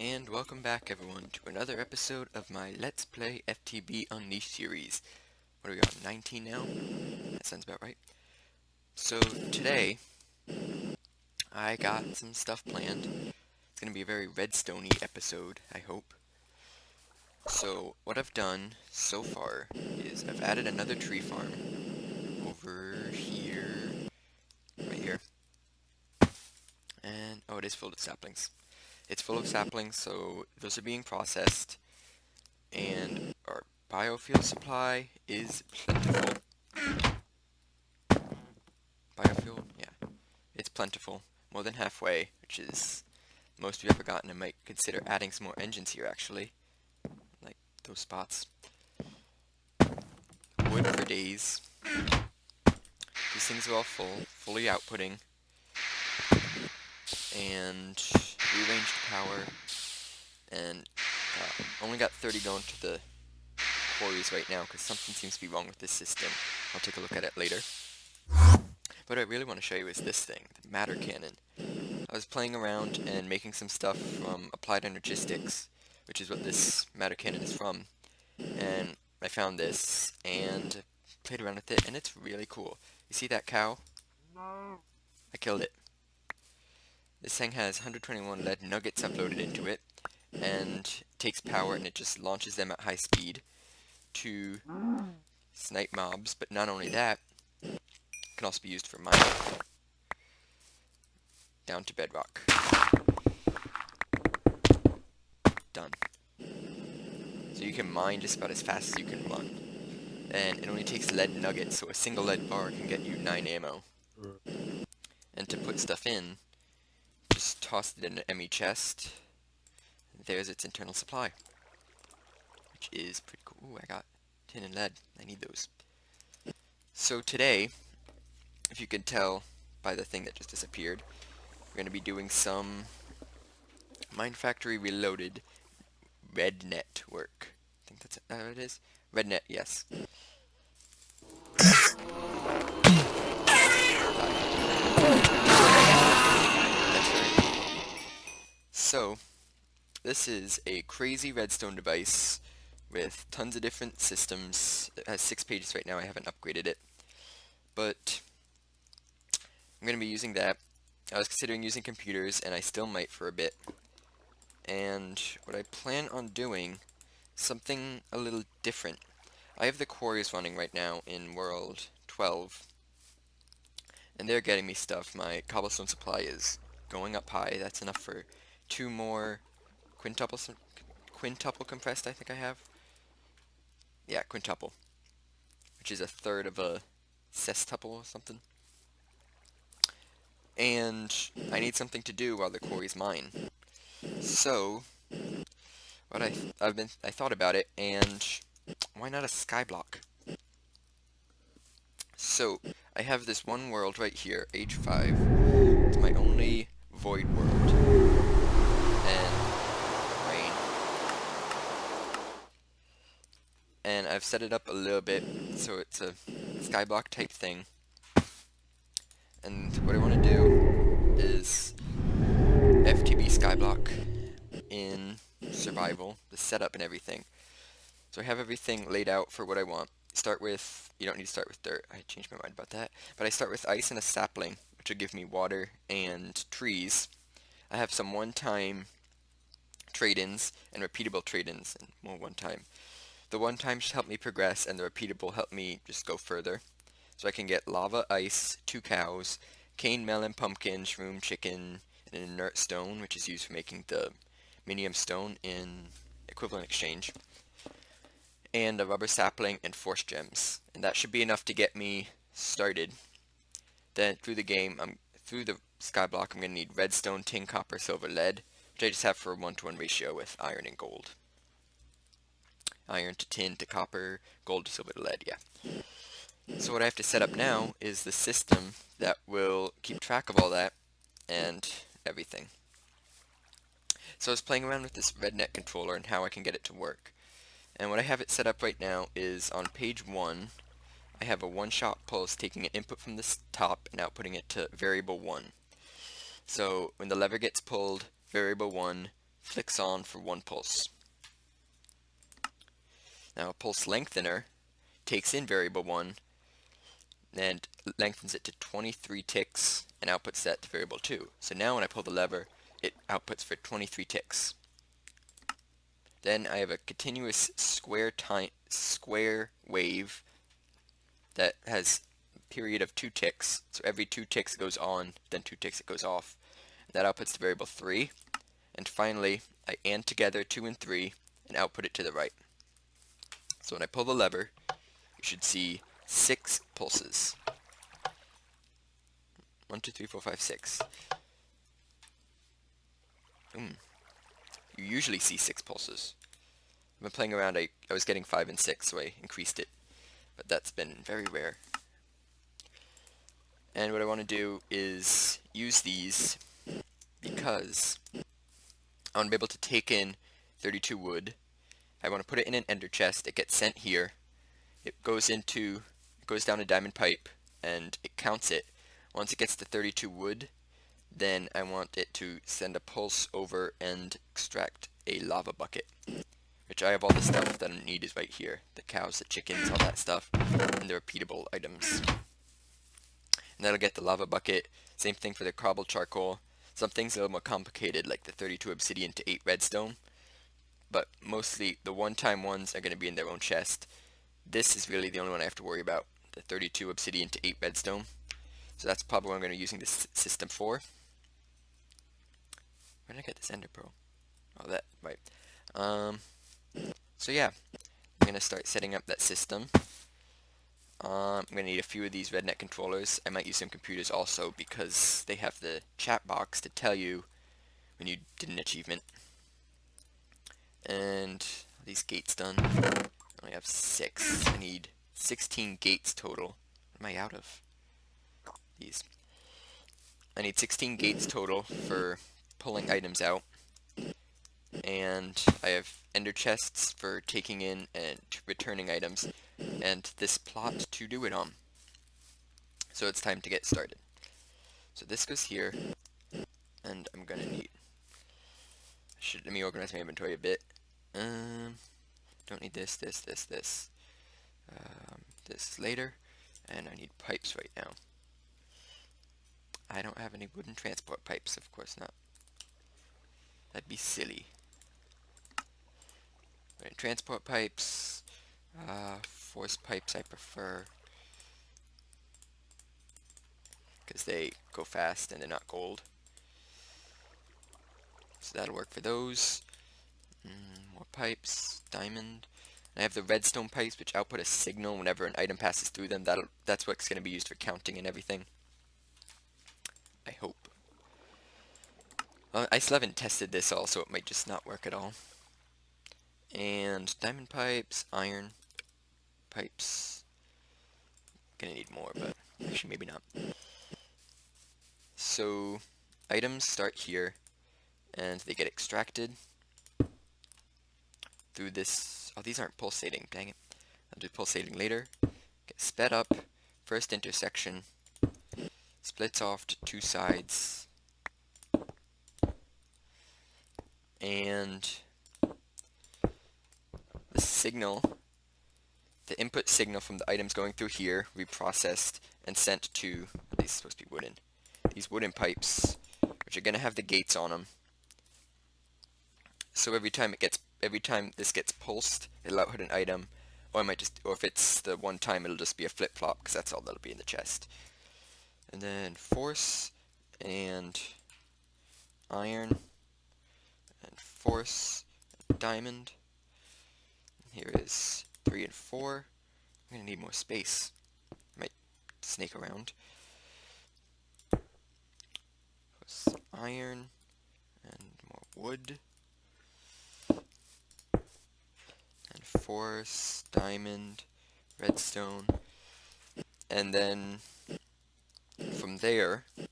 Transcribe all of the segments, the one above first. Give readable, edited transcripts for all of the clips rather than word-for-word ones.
And welcome back everyone to another episode of my Let's Play FTB Unleashed series. What are we on, 19 now? That sounds about right. So today, I got some stuff planned. It's going to be a very redstone-y episode, I hope. So what I've done so far is I've added another tree farm over here, right here. And, oh, it is full of saplings. It's full of saplings, so those are being processed. And our biofuel supply is plentiful. Biofuel? Yeah. It's plentiful. More than halfway, which is most we've ever gotten. I might consider adding some more engines here, actually. Like those spots. Wood for days. These things are all full, fully outputting. And rearranged power. And only got 30 going to the quarries right now, because something seems to be wrong with this system. I'll take a look at it later. What I really want to show you is this thing, the matter cannon. I was playing around and making some stuff from Applied Energistics, which is what this matter cannon is from. And I found this and played around with it, and it's really cool. You see that cow? I killed it. This thing has 121 lead nuggets uploaded into it, and takes power and it just launches them at high speed to snipe mobs. But not only that, it can also be used for mining. Down to bedrock. Done. So you can mine just about as fast as you can run. And it only takes lead nuggets, so a single lead bar can get you 9 ammo. And to put stuff in, just toss it in an ME chest. There's its internal supply. Which is pretty cool. Ooh, I got tin and lead. I need those. So today, if you can tell by the thing that just disappeared, we're going to be doing some Mine Factory Reloaded RedNet work. I think that's what it is. RedNet, yes. That's very cool. So, this is a crazy redstone device with tons of different systems. It has 6 pages right now. I haven't upgraded it. But I'm going to be using that. I was considering using computers, and I still might for a bit. And what I plan on doing, something a little different. I have the quarries running right now in World 12, and they're getting me stuff. My cobblestone supply is going up high. That's enough for 2 more quintuple compressed, I think I have. Yeah, quintuple, which is a third of a sextuple or something. And I need something to do while the quarries mine. So, what I thought about it, and why not a skyblock? So, I have this one world right here, age 5. It's my only void world. And rain. And I've set it up a little bit, so it's a skyblock type thing. And what I want to do is FTB skyblock in survival, the setup and everything. So I have everything laid out for what I want. Start with, you don't need to start with dirt, I changed my mind about that, but I start with ice and a sapling, which will give me water and trees. I have some one-time trade-ins and repeatable trade-ins, and more one-time. The one-time should help me progress, and the repeatable help me just go further. So I can get lava, ice, 2 cows, cane, melon, pumpkin, shroom, chicken, and an inert stone, which is used for making the minium stone in equivalent exchange, and a rubber sapling and force gems. And that should be enough to get me started. Then through the game, through the skyblock, I'm going to need redstone, tin, copper, silver, lead, which I just have for a 1-to-1 ratio with iron and gold. Iron to tin to copper, gold to silver to lead, yeah. So what I have to set up now is the system that will keep track of all that and everything. So I was playing around with this RedNet controller and how I can get it to work. And what I have it set up right now is on page 1, I have a one-shot pulse taking an input from the top and outputting it to variable 1. So when the lever gets pulled, variable 1 flicks on for 1 pulse. Now a pulse lengthener takes in variable 1 and lengthens it to 23 ticks and outputs that to variable 2. So now when I pull the lever, it outputs for 23 ticks. Then I have a continuous square wave that has a period of 2 ticks. So every 2 ticks it goes on, then 2 ticks it goes off. That outputs to variable 3. And finally, I AND together 2 and 3 and output it to the right. So when I pull the lever, you should see 6 pulses. 1, 2, 3, 4, 5, 6. You usually see 6 pulses. I've been playing around, I was getting 5 and 6, so I increased it. But that's been very rare. And what I want to do is use these because I want to be able to take in 32 wood. I want to put it in an ender chest. It gets sent here. It goes down a diamond pipe and it counts it. Once it gets to 32 wood, then I want it to send a pulse over and extract a lava bucket, which I have all the stuff that I need is right here. The cows, the chickens, all that stuff, and the repeatable items. And that'll get the lava bucket. Same thing for the cobble charcoal. Some things are a little more complicated, like the 32 obsidian to 8 redstone, but mostly the one-time ones are going to be in their own chest. This is really the only one I have to worry about, the 32 obsidian to 8 redstone. So that's probably what I'm going to be using this system for. Where did I get this ender pearl? Oh, that, right. So yeah, I'm going to start setting up that system. I'm going to need a few of these rednet controllers. I might use some computers also because they have the chat box to tell you when you did an achievement. And these gates done. I only have 6. I need 16 gates total. What am I out of? These. I need 16 gates total for pulling items out. And I have ender chests for taking in and returning items, and this plot to do it on. So it's time to get started. So this goes here, and I'm gonna need. Let me organize my inventory a bit. Don't need this. This later, and I need pipes right now. I don't have any wooden transport pipes, of course not. That'd be silly. Transport pipes, force pipes I prefer, because they go fast and they're not gold. So that'll work for those. More pipes, diamond. I have the redstone pipes, which output a signal whenever an item passes through them. That's what's going to be used for counting and everything. I hope. I still haven't tested this all, so it might just not work at all. And diamond pipes, iron pipes. Gonna need more, but actually maybe not. So items start here, and they get extracted through this. Oh, these aren't pulsating, dang it. I'll do pulsating later. Get sped up, first intersection, splits off to 2 sides, and the signal, the input signal from the items going through here, reprocessed and sent to, these are supposed to be wooden, these wooden pipes, which are going to have the gates on them. So every time this gets pulsed, it'll output an item, or if it's the one time, it'll just be a flip-flop, because that's all that'll be in the chest. And then force, and iron, and force, and diamond. Here is 3 and 4. I'm going to need more space. Might snake around. Plus iron and more wood. And force, diamond, redstone. And then from there, I'm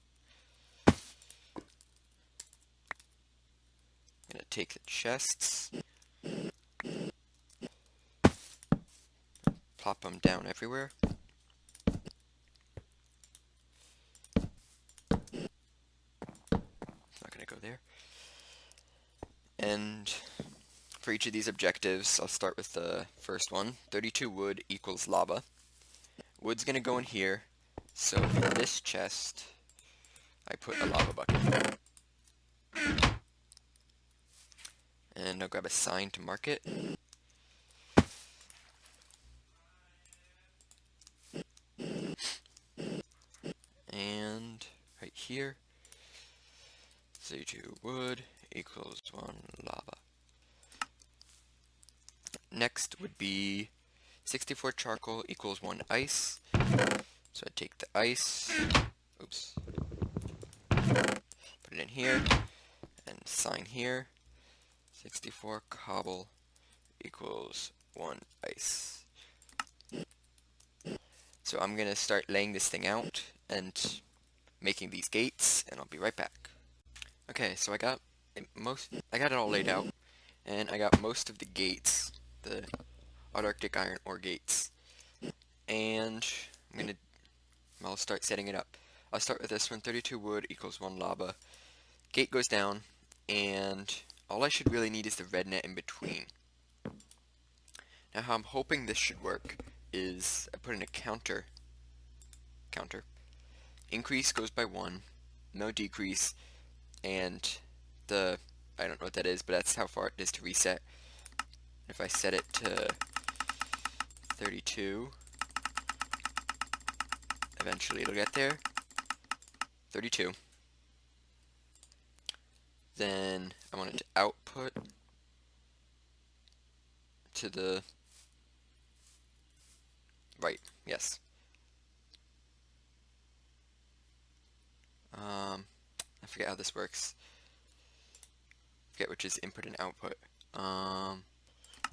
going to take the chests, plop them down everywhere. It's not going to go there. And for each of these objectives, I'll start with the first one. 32 wood equals lava. Wood's gonna go in here, so in this chest, I put a lava bucket. And I'll grab a sign to mark it. And right here, 32 wood equals 1 lava. Next would be 64 charcoal equals 1 ice. So I take the ice, oops, put it in here, and sign here. 64 cobble equals 1 ice. So I'm gonna start laying this thing out and making these gates, and I'll be right back. Okay, so I got it all laid out, and I got most of the gates, the Arctic iron ore gates, and I'll start setting it up. I'll start with this one. 32 wood equals 1 lava. Gate goes down, and all I should really need is the red net in between. Now how I'm hoping this should work is I put in a counter. Increase goes by 1, no decrease, and I don't know what that is, but that's how far it is to reset. If I set it to 32, eventually it'll get there. 32. Then I want it to output to the right, yes. I forget how this works. I forget which is input and output. I'll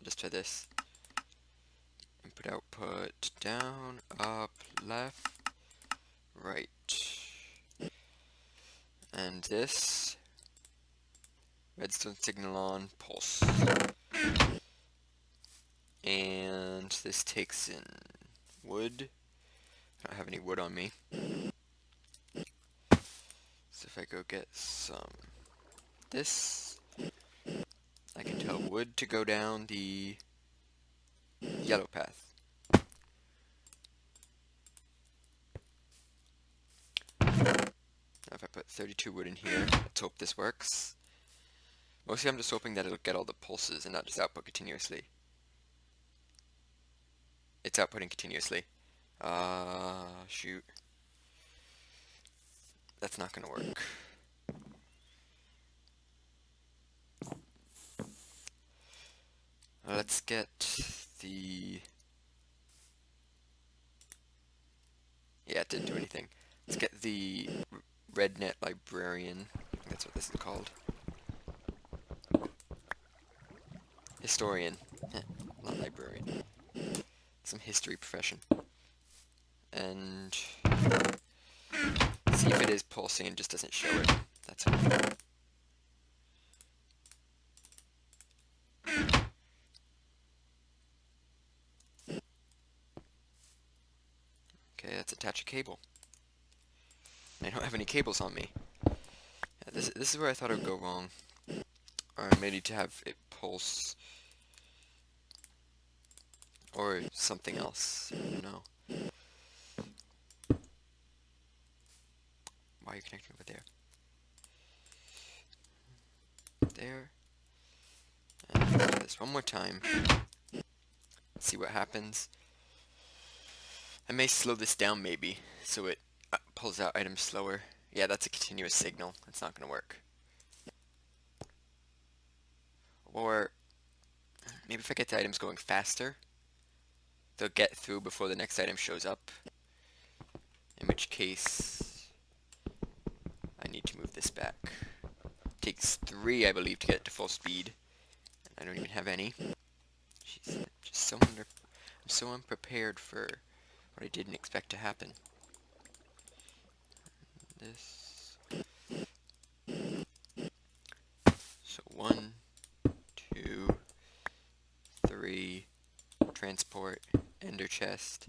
just try this. Input, output, down, up, left, right. And this, redstone signal on, pulse. And this takes in wood. I don't have any wood on me. So if I go get some this, I can tell wood to go down the yellow path. Now if I put 32 wood in here, let's hope this works. Mostly I'm just hoping that it'll get all the pulses and not just output continuously. It's outputting continuously. Shoot. That's not gonna work. Let's get the... Yeah, it didn't do anything. Let's get the RedNet Librarian. I think that's what this is called. Historian. Not librarian. Some history profession. And see if it is pulsing and just doesn't show it. That's all. Okay, let's attach a cable. I don't have any cables on me. Yeah, this is where I thought it would go wrong. Or I may need to have it pulse. Or something else. I don't know. Why are you connecting over there? There. And let's do this one more time. See what happens. I may slow this down maybe, so it pulls out items slower. Yeah, that's a continuous signal. It's not going to work. Or maybe if I get the items going faster, they'll get through before the next item shows up. In which case, I need to move this back. It takes 3, I believe, to get it to full speed. I don't even have any. Jeez, just I'm so unprepared for what I didn't expect to happen. This. So 1, 2, 3. Transport. Ender chest.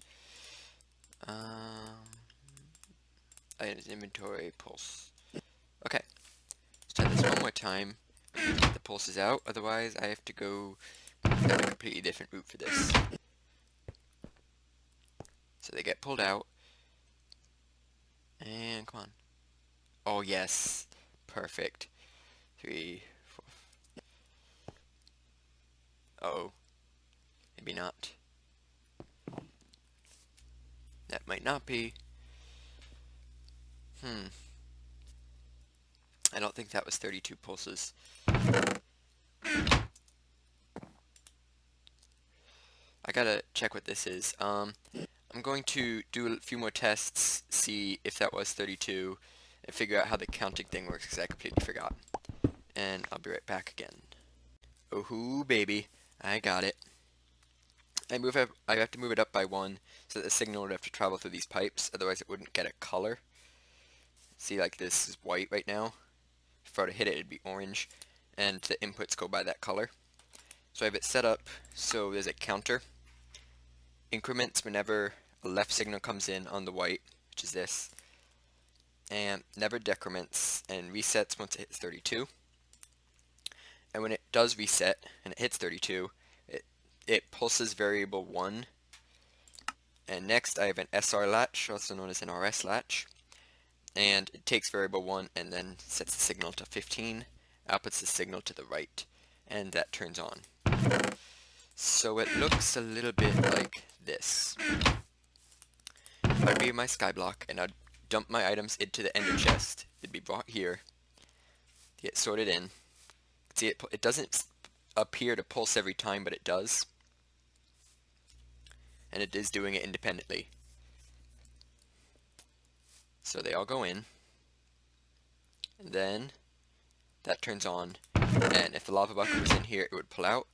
Items inventory. Pulse. Okay. Let's try this one more time. get the pulses out, otherwise I have to go down a completely different route for this. So they get pulled out, and come on. Oh yes, perfect. 3, 4. Uh-oh, maybe not. That might not be. I don't think that was 32 pulses. I gotta check what this is. I'm going to do a few more tests, see if that was 32, and figure out how the counting thing works, because I completely forgot. And I'll be right back again. Oh baby, I got it. I have to move it up by 1, so that the signal would have to travel through these pipes, otherwise it wouldn't get a color. See, like this is white right now. If I were to hit it, it'd be orange, and the inputs go by that color. So I have it set up so there's a counter. Increments whenever a left signal comes in on the white, which is this, and never decrements, and resets once it hits 32. And when it does reset and it hits 32, it pulses variable 1. And next I have an SR latch, also known as an RS latch, and it takes variable 1 and then sets the signal to 15, outputs the signal to the right, and that turns on. So it looks a little bit like this. I'd be in my Skyblock and I'd dump my items into the ender chest. It'd be brought here, get sorted in. See, it doesn't appear to pulse every time, but it does. And it is doing it independently. So they all go in, and then that turns on, and if the lava bucket was in here, it would pull out,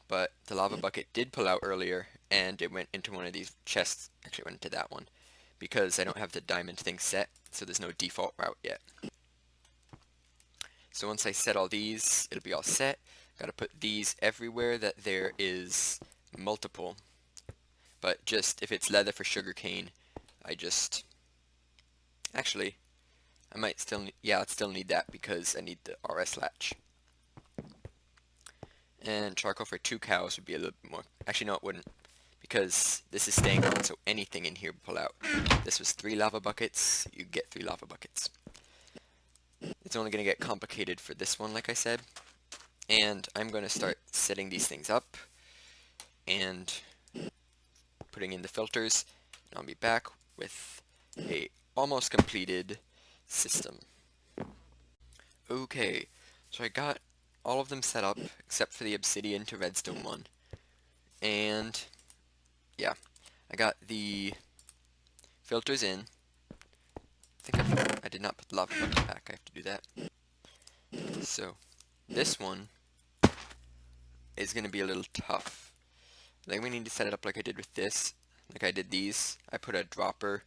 but the lava bucket did pull out earlier, and it went into one of these chests. Actually, it went into that one, because I don't have the diamond thing set, so there's no default route yet. So once I set all these, it'll be all set. Gotta put these everywhere that there is multiple, but just if it's leather for sugarcane, actually, I might still need, yeah, I'd still need that because I need the RS latch. And charcoal for 2 cows would be a little bit more. Actually, no, it wouldn't, because this is staying on, so anything in here would pull out. This was 3 lava buckets, you get 3 lava buckets. It's only going to get complicated for this one, like I said. And I'm going to start setting these things up and putting in the filters. And I'll be back with a almost completed system. Okay, so I got all of them set up except for the obsidian to redstone one. And yeah, I got the filters in. I think I did not put the lava bucket back. I have to do that. So this one is going to be a little tough. I think we need to set it up like I did with this. Like I did these. I put a dropper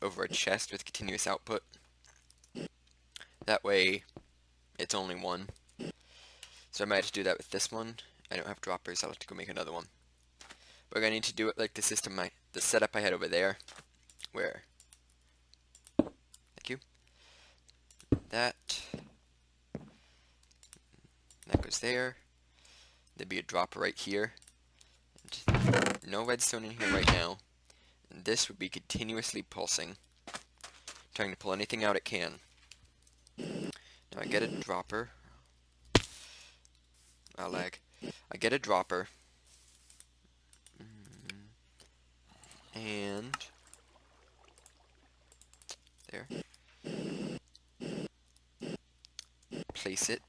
over a chest with continuous output. That way it's only one. So I might have to do that with this one. I don't have droppers, I'll have to go make another one. But we're going to need to do it like the setup I had over there, where, thank you, that goes there. There'd be a dropper right here. And no redstone in here right now. And this would be continuously pulsing, trying to pull anything out it can. Now I get a dropper. Oh, lag. I get a dropper. And there. Place it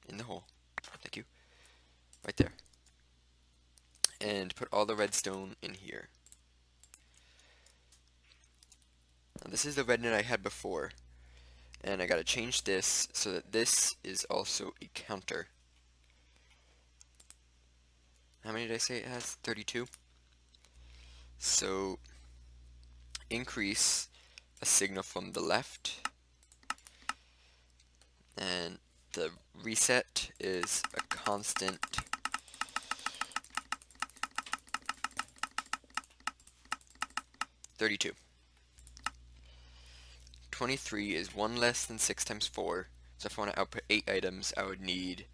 in the hole. Thank you. Right there. And put all the redstone in here. Now this is the rednet I had before. And I gotta change this so that this is also a counter. How many did I say it has? 32. So increase a signal from the left, and the reset is a constant .32. 23 is 1 less than 6 times 4. So if I want to output 8 items, I would need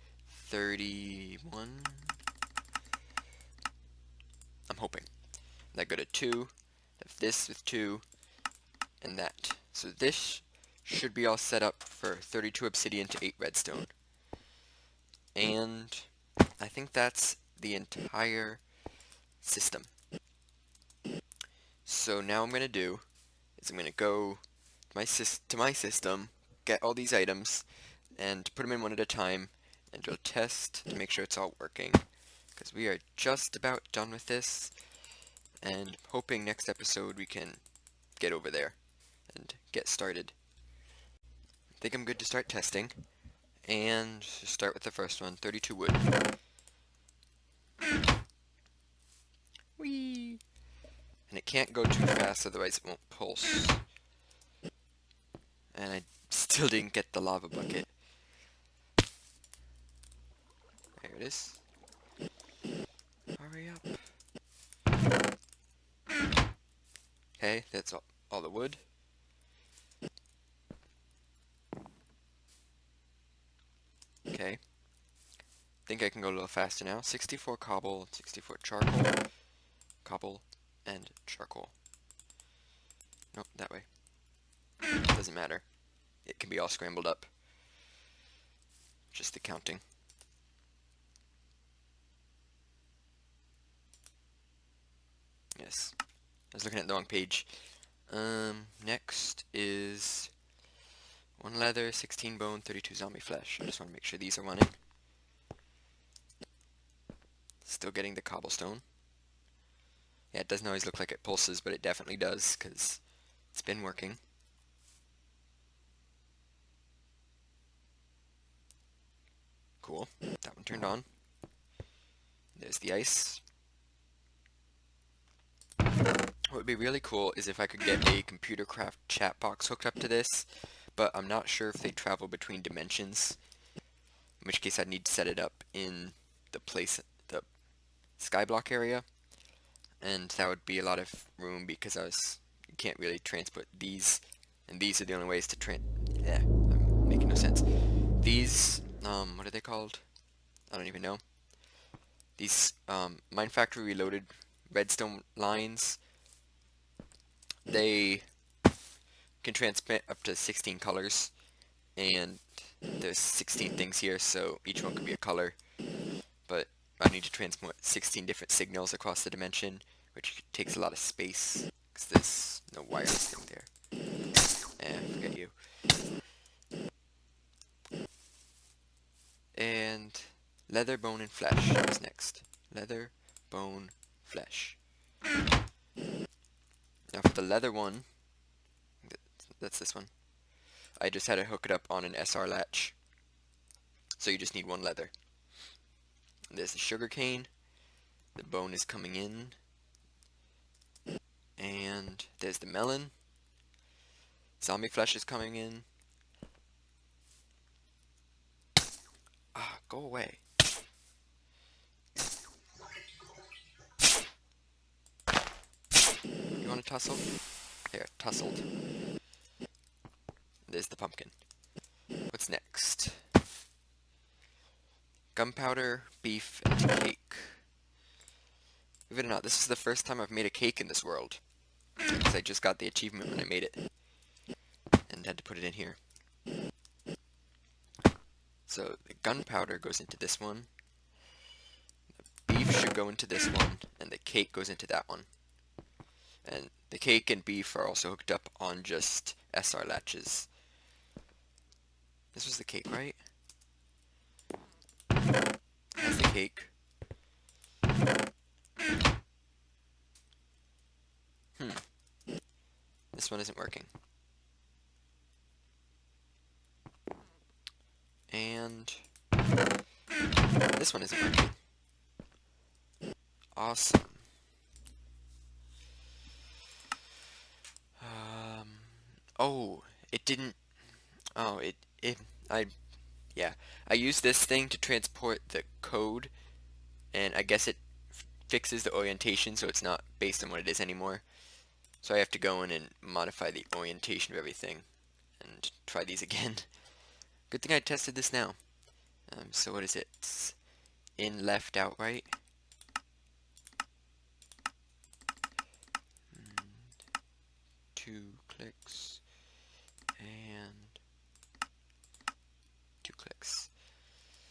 31. I'm hoping. That go to 2. Have this with 2. And that. So this should be all set up for 32 obsidian to 8 redstone. And I think that's the entire system. So now I'm going to do is I'm going to go to my system, get all these items, and put them in one at a time, and we'll test to make sure it's all working. Because we are just about done with this, and hoping next episode we can get over there and get started. I think I'm good to start testing, and start with the first one, 32 wood. Whee! And it can't go too fast, otherwise it won't pulse. And I still didn't get the lava bucket. There it is. Hurry up. Okay, that's all the wood. Okay. Think I can go a little faster now. 64 cobble, 64 charcoal, cobble, and charcoal. Nope, that way. Doesn't matter. It can be all scrambled up. Just the counting. Yes. I was looking at the wrong page. Next is 1 leather, 16 bone, 32 zombie flesh. I just want to make sure these are running. Still getting the cobblestone. Yeah, it doesn't always look like it pulses, but it definitely does, because it's been working. Cool. That one turned on. There's the ice. What would be really cool is if I could get a computer craft chat box hooked up to this, but I'm not sure if they travel between dimensions, in which case I'd need to set it up in the Skyblock area, and that would be a lot of room because you can't really transport these, and these are the only ways to I'm making no sense. These, what are they called? I don't even know. These, Mine Factory Reloaded redstone lines, they can transmit up to 16 colors, and there's 16 things here, so each one could be a color, but I need to transmit 16 different signals across the dimension, which takes a lot of space, because there's no wireless thing there. Forget you. And leather, bone, and flesh is next. Leather, bone, flesh. Now for the leather one, that's this one, I just had to hook it up on an SR latch. So you just need 1 leather. There's the sugar cane. The bone is coming in. And there's the melon. Zombie flesh is coming in. Ah, go away. You want to tussle? There, tussled. There's the pumpkin. What's next? Gunpowder, beef, and cake. Believe it or not, this is the first time I've made a cake in this world. Because I just got the achievement when I made it. And had to put it in here. So the gunpowder goes into this one. The beef should go into this one. And the cake goes into that one. And the cake and beef are also hooked up on just SR latches. This was the cake, right? That's the cake. This one isn't working. And this one isn't working. Awesome. Oh, it didn't. Oh, yeah. I used this thing to transport the code, and I guess it fixes the orientation so it's not based on what it is anymore. So I have to go in and modify the orientation of everything. and try these again. Good thing I tested this now. So what is it? It's in, left, out, right. And 2 clicks and 2 clicks.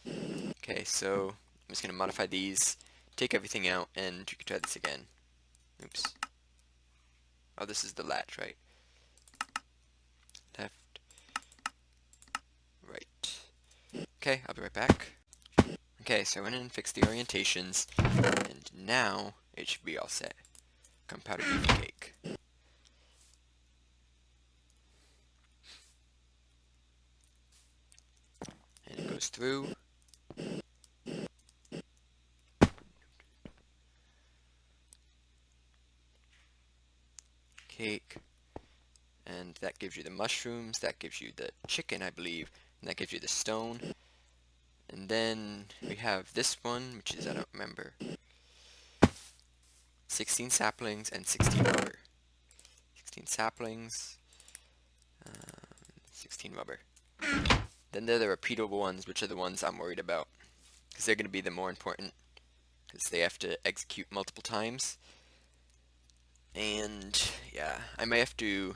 Okay, so I'm just gonna modify these, take everything out, and you can try this again. Oops. Oh, this is the latch, right? Left, right. Okay, I'll be right back. Okay, so I went in and fixed the orientations, and now it should be all set. Come powder beef cake. And it goes through. Cake. And that gives you the mushrooms, that gives you the chicken, I believe, and that gives you the stone. And then we have this one, which is, I don't remember, 16 saplings and 16 rubber. 16 saplings, 16 rubber. Then there are the repeatable ones, which are the ones I'm worried about, because they're going to be the more important, because they have to execute multiple times. And yeah, I may have to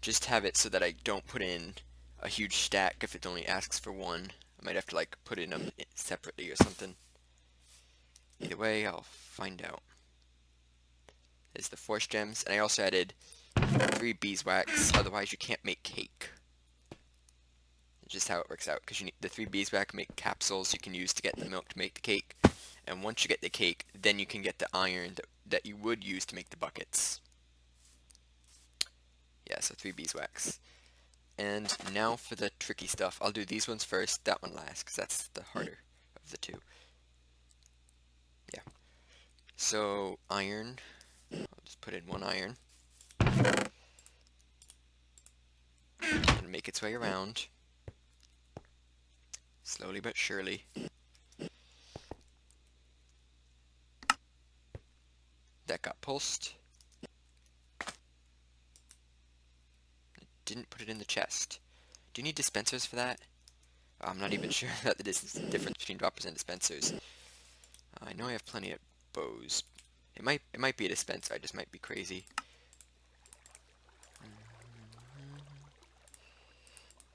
just have it so that I don't put in a huge stack if it only asks for one. I might have to like put in them separately or something. Either way, I'll find out. There's the force gems, and I also added 3 beeswax, otherwise you can't make cake. It's just how it works out, because you need the 3 beeswax make capsules you can use to get the milk to make the cake. And once you get the cake, then you can get the iron that you would use to make the buckets. Yeah, so 3 beeswax. And now for the tricky stuff. I'll do these ones first, that one last, because that's the harder of the two. Yeah. So, iron. I'll just put in 1 iron. And make its way around. Slowly but surely. That got pulsed. Didn't put it in the chest. Do you need dispensers for that? I'm not even sure about the difference between droppers and dispensers. I know I have plenty of bows. It might be a dispenser, I just might be crazy.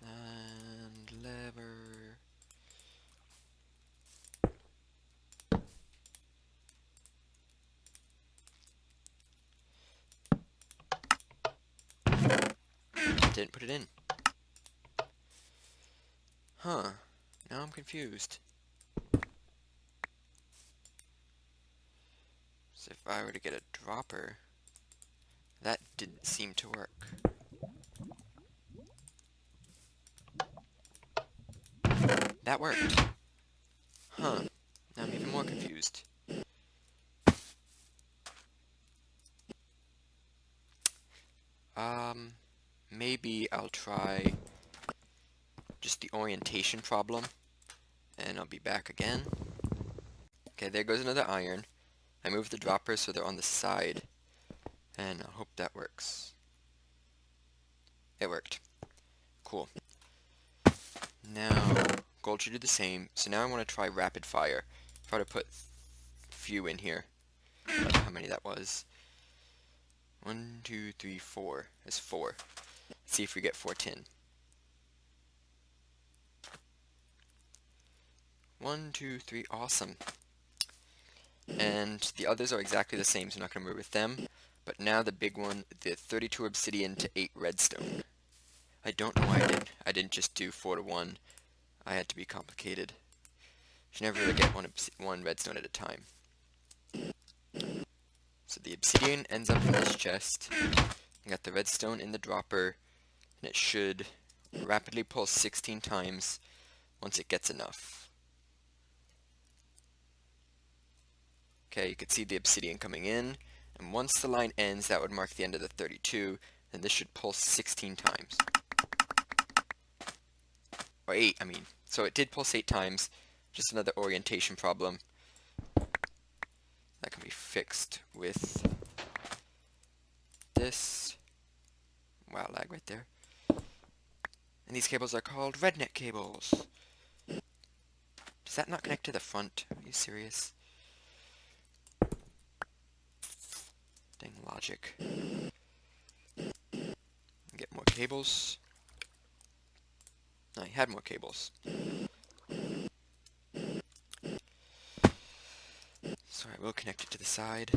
And lever. Didn't put it in. Huh. Now I'm confused. So if I were to get a dropper, that didn't seem to work. That worked. Huh. Now I'm even more confused. Maybe I'll try just the orientation problem, and I'll be back again. Okay, there goes another iron. I moved the droppers so they're on the side, and I hope that works. It worked. Cool. Now, gold should do the same. So now I want to try rapid fire. Try to put a few in here. I don't know how many that was. 1, 2, 3, 4. There's 4. Let's see if we get 4 tin. 1, 2, 3. Awesome. And the others are exactly the same, so I'm not going to move with them. But now the big one, the 32 obsidian to 8 redstone. I don't know why I didn't just do 4 to 1. I had to be complicated. Should never really get one redstone at a time. So the obsidian ends up in this chest. I got the redstone in the dropper, and it should rapidly pulse 16 times once it gets enough. Okay, you can see the obsidian coming in, and once the line ends, that would mark the end of the 32, and this should pulse 16 times. Or 8, I mean. So it did pulse 8 times, just another orientation problem. That can be fixed with this. Wow, lag right there. And these cables are called redneck cables. Does that not connect to the front? Are you serious? Dang logic. Get more cables. I had more cables. So I will connect it to the side.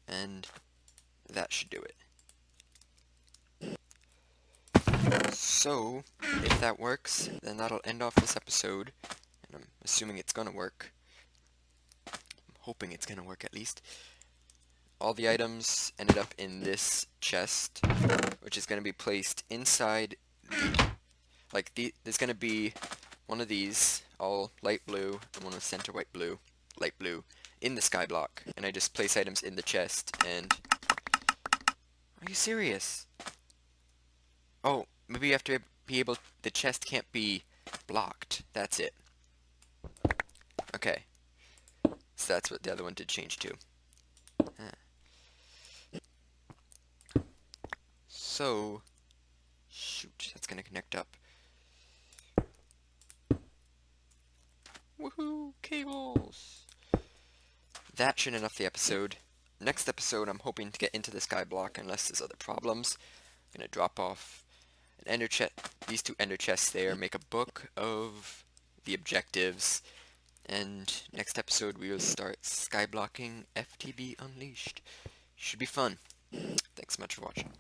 And that should do it. So, if that works, then that'll end off this episode. And I'm assuming it's gonna work. I'm hoping it's gonna work at least. All the items ended up in this chest, which is gonna be placed inside there's gonna be one of these, all light blue, and one with center light blue, in the Skyblock. And I just place items in the chest, and... Are you serious? Oh, maybe you have to be able... The chest can't be blocked. That's it. Okay. So that's what the other one did change to. So... Shoot, that's gonna connect up. Woohoo! Cables! That should end off the episode. Next episode, I'm hoping to get into the Skyblock unless there's other problems. I'm gonna drop off an ender chest, these two ender chests there, make a book of the objectives, and next episode we will start Skyblocking FTB Unleashed. Should be fun. Thanks so much for watching.